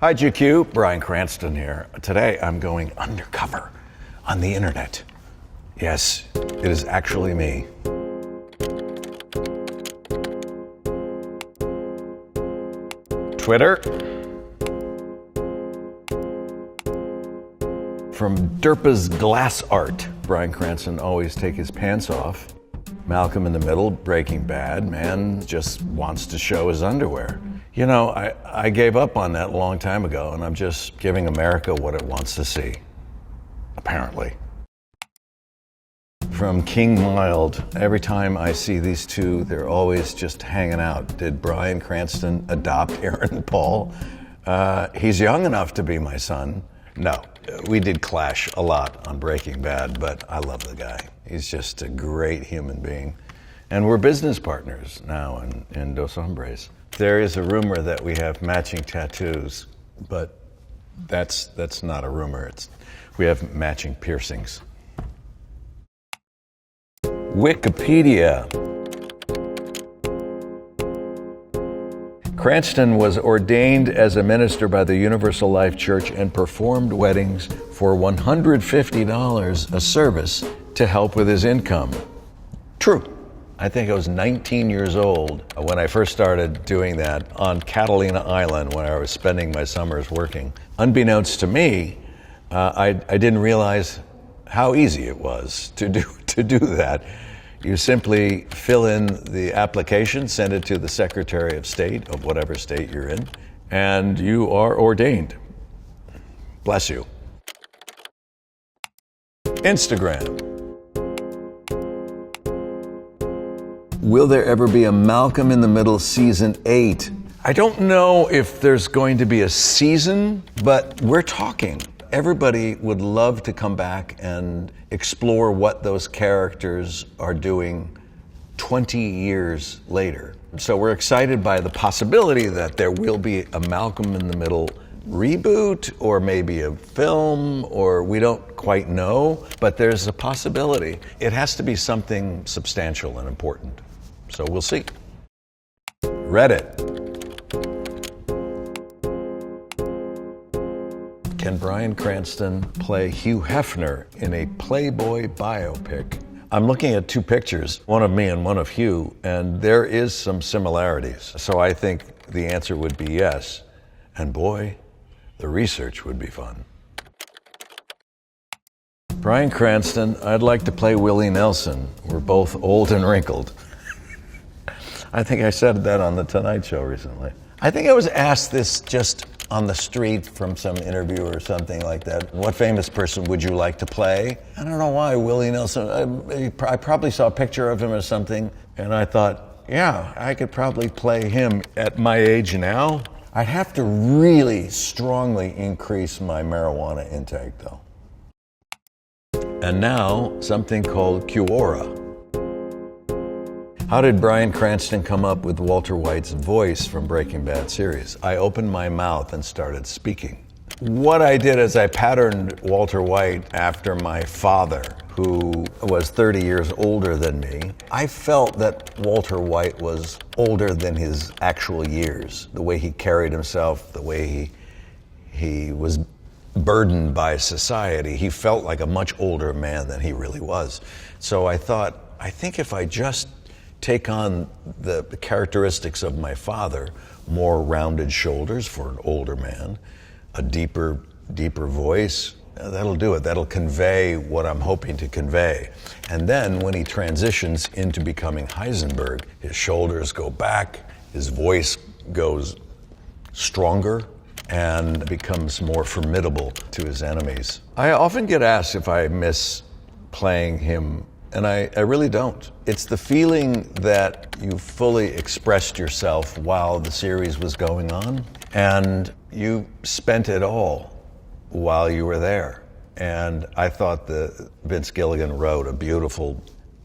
Hi GQ, Bryan Cranston here. Today I'm going undercover on the internet. Yes, it is actually me. Twitter. From Derpa's glass art, Bryan Cranston always take his pants off. Malcolm in the Middle, Breaking Bad, man just wants to show his underwear. You know, I gave up on that a long time ago, and I'm just giving America what it wants to see, apparently. From King Mild, every time I see these two, they're always just hanging out. Did Bryan Cranston adopt Aaron Paul? He's young enough to be my son. No, we did clash a lot on Breaking Bad, but I love the guy. He's just a great human being. And we're business partners now in Dos Hombres. There is a rumor that we have matching tattoos, but that's not a rumor. We have matching piercings. Wikipedia. Cranston was ordained as a minister by the Universal Life Church and performed weddings for $150 a service to help with his income. True. I think I was 19 years old when I first started doing that on Catalina Island when I was spending my summers working. Unbeknownst to me, I didn't realize how easy it was to do that. You simply fill in the application, send it to the Secretary of State of whatever state you're in, and you are ordained. Bless you. Instagram. Will there ever be a Malcolm in the Middle Season 8? I don't know if there's going to be a season, but we're talking. Everybody would love to come back and explore what those characters are doing 20 years later. So we're excited by the possibility that there will be a Malcolm in the Middle reboot or maybe a film, or we don't quite know, but there's a possibility. It has to be something substantial and important. So we'll see. Reddit. Can Bryan Cranston play Hugh Hefner in a Playboy biopic? I'm looking at two pictures, one of me and one of Hugh, and there is some similarities. So I think the answer would be yes. And boy, the research would be fun. Bryan Cranston, I'd like to play Willie Nelson. We're both old and wrinkled. I think I said that on The Tonight Show recently. I think I was asked this just on the street from some interview or something like that. What famous person would you like to play? I don't know why, Willie Nelson. I probably saw a picture of him or something, and I thought, yeah, I could probably play him at my age now. I'd have to really strongly increase my marijuana intake, though. And now, something called Quora. How did Bryan Cranston come up with Walter White's voice from Breaking Bad series? I opened my mouth and started speaking. What I did is I patterned Walter White after my father, who was 30 years older than me. I felt that Walter White was older than his actual years, the way he carried himself, the way he was burdened by society. He felt like a much older man than he really was. So I thought, I think if I just take on the characteristics of my father, more rounded shoulders for an older man, a deeper voice, that'll do it. That'll convey what I'm hoping to convey. And then when he transitions into becoming Heisenberg, his shoulders go back, his voice goes stronger, and becomes more formidable to his enemies. I often get asked if I miss playing him, and I really don't. It's the feeling that you fully expressed yourself while the series was going on, and you spent it all while you were there. And I thought that Vince Gilligan wrote a beautiful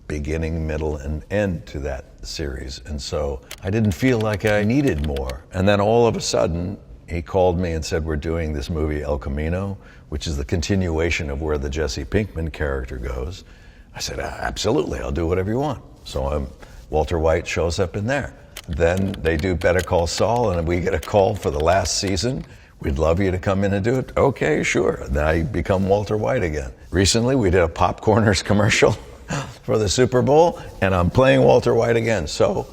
beginning, middle, and end to that series. And so I didn't feel like I needed more. And then all of a sudden, he called me and said, we're doing this movie El Camino, which is the continuation of where the Jesse Pinkman character goes. I said, absolutely, I'll do whatever you want. So Walter White shows up in there. Then they do Better Call Saul, and we get a call for the last season, We'd love you to come in and do it. Okay, sure. Then I become Walter White again. Recently, we did a Popcorners commercial for the Super Bowl, and I'm playing Walter White again. So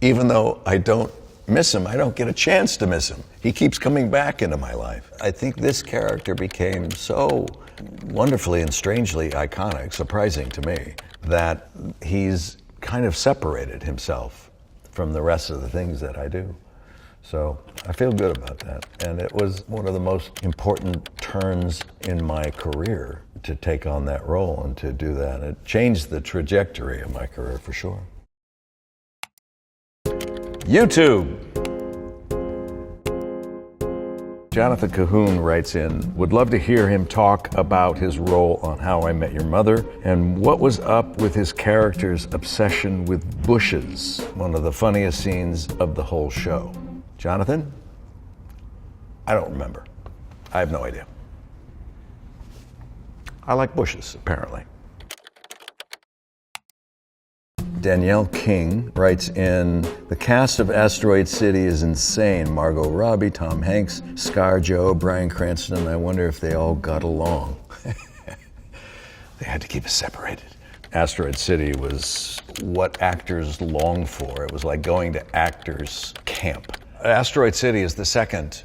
even though I don't miss him, I don't get a chance to miss him. He keeps coming back into my life. I think this character became so wonderfully and strangely iconic, surprising to me, that he's kind of separated himself from the rest of the things that I do. So I feel good about that. And it was one of the most important turns in my career to take on that role and to do that. It changed the trajectory of my career for sure. YouTube. Jonathan Cahoon writes in, would love to hear him talk about his role on How I Met Your Mother and what was up with his character's obsession with bushes, one of the funniest scenes of the whole show. Jonathan? I don't remember. I have no idea. I like bushes, apparently. Danielle King writes in, the cast of Asteroid City is insane. Margot Robbie, Tom Hanks, ScarJo, Bryan Cranston. I wonder if they all got along. They had to keep us separated. Asteroid City was what actors longed for. It was like going to actors' camp. Asteroid City is the second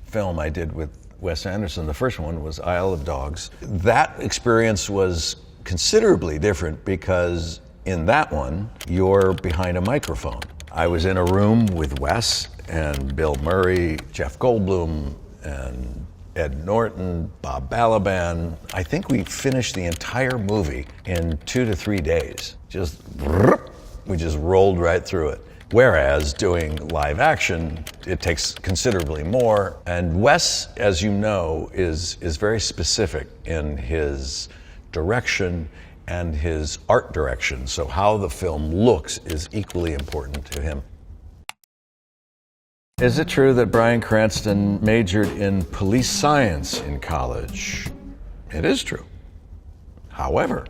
film I did with Wes Anderson. The first one was Isle of Dogs. That experience was considerably different because in that one, you're behind a microphone. I was in a room with Wes and Bill Murray, Jeff Goldblum, and Ed Norton, Bob Balaban. I think we finished the entire movie in 2 to 3 days. We just rolled right through it. Whereas doing live action, it takes considerably more. And Wes, as you know, is very specific in his direction and his art direction. So how the film looks is equally important to him. Is it true that Bryan Cranston majored in police science in college? It is true. However,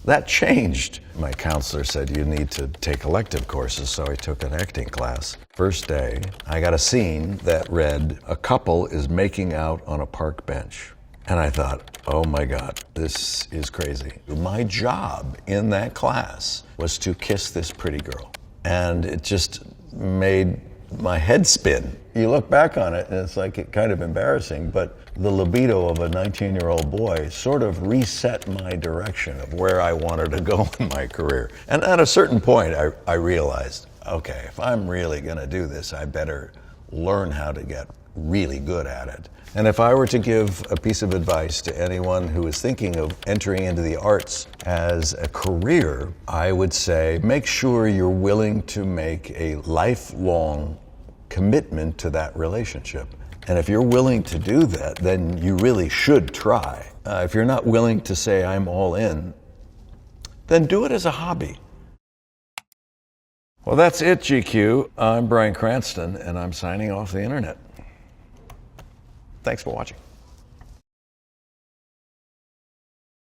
that changed. My counselor said you need to take elective courses, so I took an acting class. First day, I got a scene that read, a couple is making out on a park bench. And I thought, oh my God, this is crazy. My job in that class was to kiss this pretty girl. And it just made my head spin. You look back on it and it's like kind of embarrassing, but the libido of a 19-year-old boy sort of reset my direction of where I wanted to go in my career. And at a certain point, I realized, okay, if I'm really gonna do this, I better learn how to get really good at it. And if I were to give a piece of advice to anyone who is thinking of entering into the arts as a career, I would say make sure you're willing to make a lifelong commitment to that relationship. And if you're willing to do that, then you really should try. If you're not willing to say, I'm all in, then do it as a hobby. Well, that's it, GQ. I'm Bryan Cranston, and I'm signing off the internet. Thanks for watching.